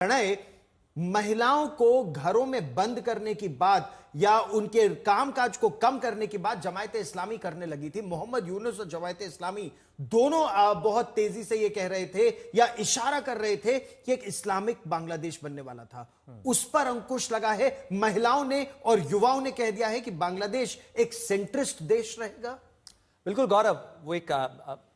प्रणय महिलाओं को घरों में बंद करने की बात या उनके कामकाज को कम करने की बात जमायत इस्लामी करने लगी थी। मोहम्मद यूनुस और जमायत इस्लामी दोनों बहुत तेजी से यह कह रहे थे या इशारा कर रहे थे कि एक इस्लामिक बांग्लादेश बनने वाला था। उस पर अंकुश लगा है। महिलाओं ने और युवाओं ने कह दिया है कि बांग्लादेश एक सेंट्रिस्ट देश रहेगा। बिल्कुल गौरव, वो एक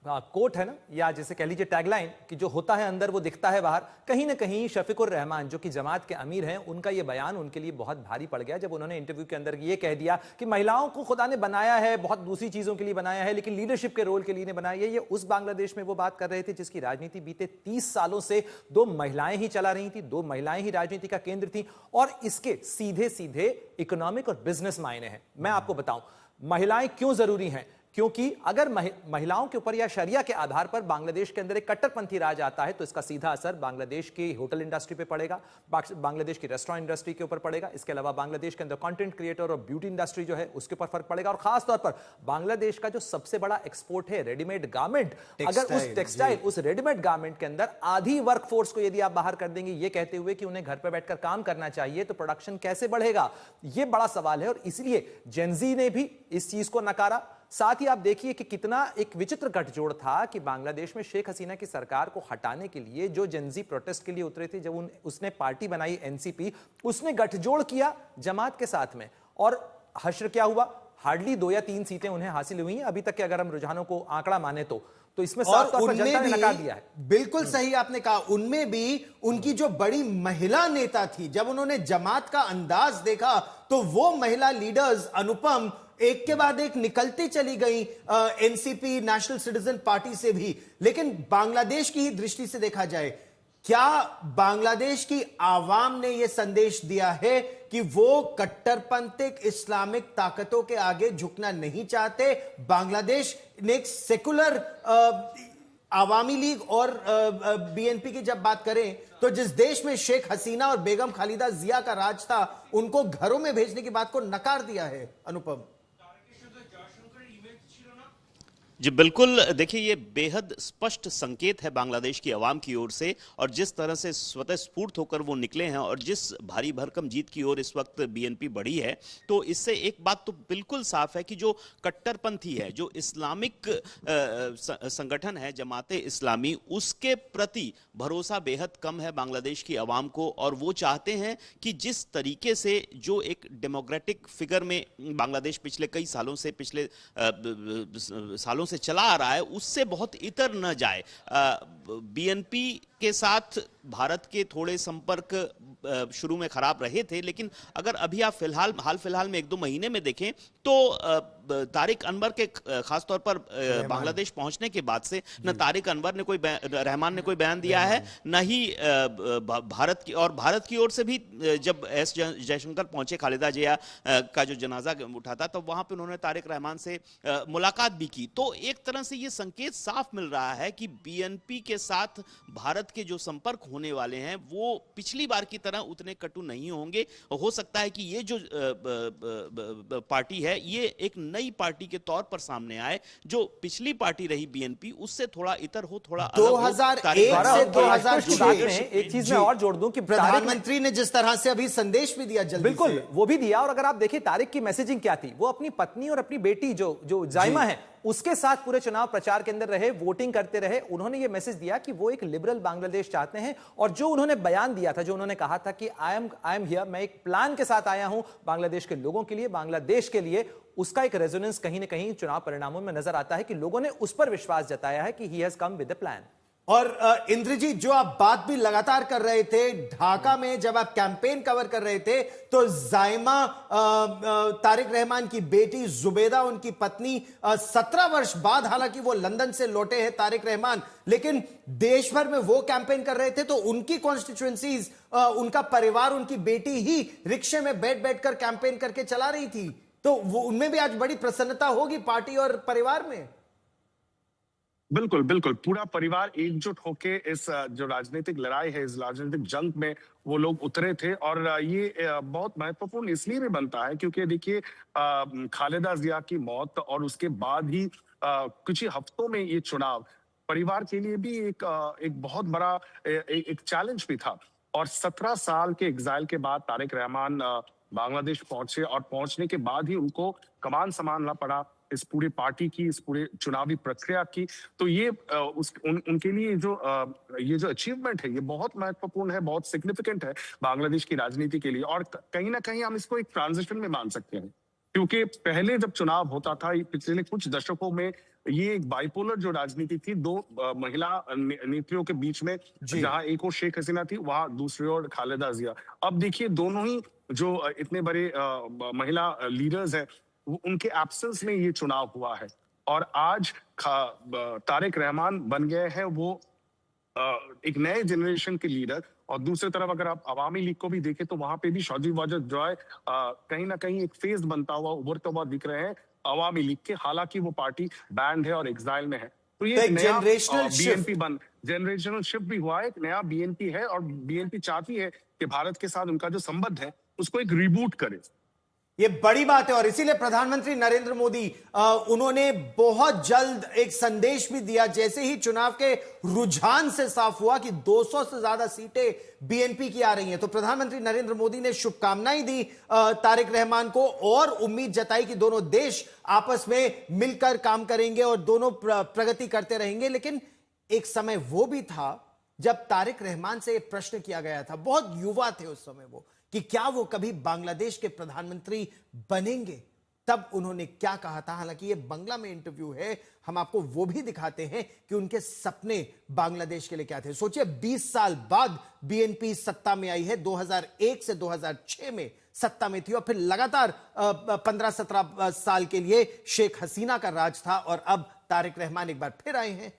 कोट है ना, या जैसे कह लीजिए टैगलाइन कि जो होता है अंदर वो दिखता है बाहर। कहीं ना कहीं शफीकुर रहमान जो कि जमात के अमीर हैं, उनका ये बयान उनके लिए बहुत भारी पड़ गया जब उन्होंने इंटरव्यू के अंदर ये कह दिया कि महिलाओं को खुदा ने बनाया है, बहुत दूसरी चीजों के लिए बनाया है, लेकिन लीडरशिप के रोल के लिए नहीं बनाया है। ये उस बांग्लादेश में वो बात कर रहे थे जिसकी राजनीति बीते 30 सालों से 2 महिलाएं ही चला रही थी, 2 महिलाएं ही राजनीति का केंद्र थी, और इसके सीधे सीधे इकोनॉमिक और बिजनेस मायने हैं। मैं आपको बताऊं महिलाएं क्यों जरूरी हैं। क्योंकि अगर महिलाओं के ऊपर या शरिया के आधार पर बांग्लादेश के अंदर एक कट्टरपंथी राज आता है तो इसका सीधा असर बांग्लादेश की होटल इंडस्ट्री पे पड़ेगा, बांग्लादेश की रेस्टोरेंट इंडस्ट्री के ऊपर पड़ेगा। इसके अलावा बांग्लादेश के अंदर कंटेंट क्रिएटर और ब्यूटी इंडस्ट्री जो है उसके ऊपर फर्क पड़ेगा। और खास तौर पर बांग्लादेश का जो सबसे बड़ा एक्सपोर्ट है रेडीमेड गारमेंट, अगर उस टेक्सटाइल उस रेडीमेड गारमेंट के अंदर आधी वर्कफोर्स को यदि आप बाहर कर देंगे ये कहते हुए कि उन्हें घर पर बैठकर काम करना चाहिए, तो प्रोडक्शन कैसे बढ़ेगा? ये बड़ा सवाल है। और इसलिए जेनजी ने भी इस चीज को नकारा। साथ ही आप देखिए कि कितना एक विचित्र गठजोड़ था कि बांग्लादेश में शेख हसीना की सरकार को हटाने के लिए जो जेनजी प्रोटेस्ट के लिए उतरे थे, जब उसने पार्टी बनाई एनसीपी, उसने गठजोड़ किया जमात के साथ में। और हश्र क्या हुआ? हार्डली 2 या 3 सीटें उन्हें हासिल हुई हैं अभी तक के, अगर हम रुझानों को आंकड़ा माने तो इसमें साफ तौर पर जनता ने नकार दिया है। बिल्कुल सही आपने कहा। उनमें भी उनकी जो बड़ी महिला नेता थी, जब उन्होंने जमात का अंदाज देखा तो वो महिला लीडर्स अनुपम एक के बाद एक निकलती चली गई एनसीपी नेशनल सिटीजन पार्टी से भी। लेकिन बांग्लादेश की ही दृष्टि से देखा जाए, क्या बांग्लादेश की आवाम ने यह संदेश दिया है कि वो कट्टरपंथी इस्लामिक ताकतों के आगे झुकना नहीं चाहते? बांग्लादेश ने एक सेकुलर आवामी लीग और बीएनपी की जब बात करें तो जिस देश में शेख हसीना और बेगम खालिदा जिया का राज था, उनको घरों में भेजने की बात को नकार दिया है। अनुपम जी बिल्कुल, देखिए ये बेहद स्पष्ट संकेत है बांग्लादेश की आवाम की ओर से, और जिस तरह से स्वतः स्फूर्त होकर वो निकले हैं और जिस भारी भरकम जीत की ओर इस वक्त बीएनपी बढ़ी है, तो इससे एक बात तो बिल्कुल साफ है कि जो कट्टरपंथी है, जो इस्लामिक संगठन है जमाते इस्लामी, उसके प्रति भरोसा बेहद कम है बांग्लादेश की आवाम को। और वो चाहते हैं कि जिस तरीके से जो एक डेमोक्रेटिक फिगर में बांग्लादेश पिछले कई सालों से से चला आ रहा है, उससे बहुत इतर न जाए। बीएनपी के साथ भारत के थोड़े संपर्क शुरू में खराब रहे थे, लेकिन अगर अभी आप हाल फिलहाल में 1-2 महीने में देखें तो तारिक अनवर के खासतौर पर बांग्लादेश पहुंचने के बाद से न तारिक अनवर ने रहमान ने कोई बयान दिया है, न ही भारत की ओर से भी। जब एस जयशंकर पहुंचे खालिदा जिया का जो जनाजा उठा था, तो वहां पे उन्होंने तारिक रहमान से मुलाकात भी की। तो एक तरह से ये संकेत साफ मिल रहा है कि बीएनपी के साथ भारत के जो संपर्क होने वाले हैं वो पिछली बार की तरह उतने कटु नहीं होंगे। हो सकता है कि ये जो पार्टी है ये एक नई पार्टी के तौर पर सामने आए, जो पिछली पार्टी रही बीएनपी उससे थोड़ा इतर हो, थोड़ा 2001 से 2006 में एक चीज मैं और जोड़ दूं कि प्रधानमंत्री ने जिस तरह से अभी संदेश भी दिया, जल्दी बिल्कुल वो भी दिया। और अगर आप देखिए तारिक की मैसेजिंग क्या थी, वो अपनी पत्नी और अपनी बेटी जो जायमा है उसके साथ पूरे चुनाव प्रचार के अंदर रहे, वोटिंग करते रहे। उन्होंने ये मैसेज दिया कि वो एक लिबरल बांग्लादेश चाहते हैं। और जो उन्होंने बयान दिया था, जो उन्होंने कहा था कि आई एम हियर, मैं एक प्लान के साथ आया हूं बांग्लादेश के लोगों के लिए, बांग्लादेश के लिए, उसका एक रेजोनेंस कहीं ना कहीं चुनाव परिणामों में नजर आता है कि लोगों ने उस पर विश्वास जताया है कि he has come with a plan. और इंद्रजीत, जो आप बात भी लगातार कर रहे थे, ढाका में जब आप कैंपेन कवर कर रहे थे तो जायमा तारिक रहमान की बेटी, जुबेदा उनकी पत्नी, 17 वर्ष बाद हालांकि वो लंदन से लौटे हैं तारिक रहमान, लेकिन देश भर में वो कैंपेन कर रहे थे तो उनकी कॉन्स्टिट्यूएंसीज, उनका परिवार, उनकी बेटी ही रिक्शे में बैठ कर कैंपेन करके चला रही थी। तो वो उनमें भी आज बड़ी प्रसन्नता होगी पार्टी और परिवार में। बिल्कुल बिल्कुल, पूरा परिवार एकजुट होके इस जो राजनीतिक लड़ाई है, इस राजनीतिक जंग में वो लोग उतरे थे। और ये बहुत महत्वपूर्ण इसलिए भी बनता है क्योंकि देखिए खालिदा जिया की मौत और उसके बाद ही कुछ ही हफ्तों में ये चुनाव परिवार के लिए भी एक बहुत बड़ा एक चैलेंज भी था। और 17 साल के एग्जाइल के बाद तारिक रहमान बांग्लादेश पहुंचे और पहुंचने के बाद ही उनको कमान संभालना पड़ा इस पूरी पार्टी की, इस पूरे चुनावी प्रक्रिया की। तो ये उनके लिए ये जो अचीवमेंट है ये बहुत महत्वपूर्ण है, बहुत सिग्निफिकेंट है बांग्लादेश की राजनीति के लिए। और कहीं ना कहीं हम इसको एक ट्रांजिशन में मान सकते हैं, क्योंकि पहले जब चुनाव होता था पिछले कुछ दशकों में, ये एक बाइपोलर जो राजनीति थी, दो महिला नेत्रियों के बीच में, जहां एक और शेख हसीना थी, वहां दूसरी ओर खालिदा जिया। अब देखिए दोनों ही जो इतने बड़े महिला लीडर्स हैं, उनके एब्सेंस में ये चुनाव हुआ है। और आज तारिक रहमान बन गए हैं वो एक नए जनरेशन के लीडर। और दूसरी तरफ अगर आप अवामी लीग को भी देखें तो वहां पे भी शौजी वाजिद जॉय कहीं ना कहीं एक फेस बनता हुआ, उभरता हुआ दिख रहे हैं अवामी लीग के, हालांकि वो पार्टी बैंड है और एग्जाइल में है। तो ये एक नया जनरेशनल शिफ्ट भी हुआ है, एक नया बीएनपी है। और बीएनपी चाहती है कि भारत के साथ उनका जो संबंध है उसको एक रिबूट करे। ये बड़ी बात है और इसीलिए प्रधानमंत्री नरेंद्र मोदी उन्होंने बहुत जल्द एक संदेश भी दिया, जैसे ही चुनाव के रुझान से साफ हुआ कि 200 से ज्यादा सीटें बीएनपी की आ रही हैं, तो प्रधानमंत्री नरेंद्र मोदी ने शुभकामनाएं दी तारिक रहमान को और उम्मीद जताई कि दोनों देश आपस में मिलकर काम करेंगे और दोनों प्रगति करते रहेंगे। लेकिन एक समय वो भी था जब तारिक रहमान से एक प्रश्न किया गया था, बहुत युवा थे उस समय वो, कि क्या वो कभी बांग्लादेश के प्रधानमंत्री बनेंगे। तब उन्होंने क्या कहा था, हालांकि ये बंगला में इंटरव्यू है, हम आपको वो भी दिखाते हैं कि उनके सपने बांग्लादेश के लिए क्या थे। सोचिए 20 साल बाद बीएनपी सत्ता में आई है, 2001 से 2006 में सत्ता में थी और फिर लगातार 15-17 साल के लिए शेख हसीना का राज था और अब तारिक रहमान एक बार फिर आए हैं